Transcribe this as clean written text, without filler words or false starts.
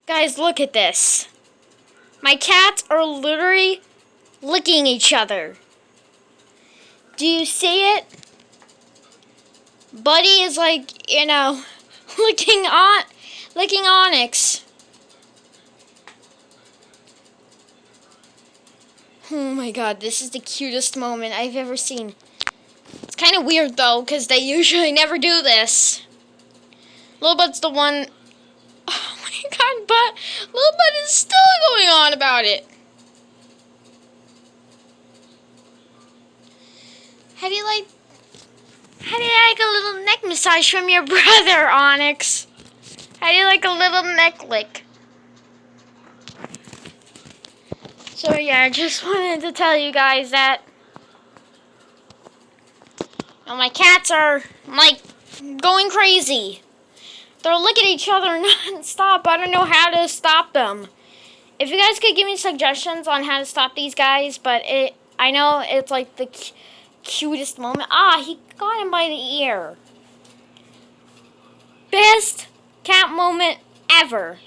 Guys, look at this. My cats are literally licking each other. Do you see it? Buddy is like, licking Onyx. Oh my god, this is the cutest moment I've ever seen. It's kind of weird though, because they usually never do this. Lilbud's the one. Oh my god, but Lilbud is still going on about it. How do you like a little neck massage from your brother, Onyx? How do you like a little neck lick? So yeah, I just wanted to tell you guys that my cats are like going crazy. They're licking each other non-stop. I don't know how to stop them. If you guys could give me suggestions on how to stop these guys, but I know it's like the cutest moment. Ah, he got him by the ear. Best cat moment ever.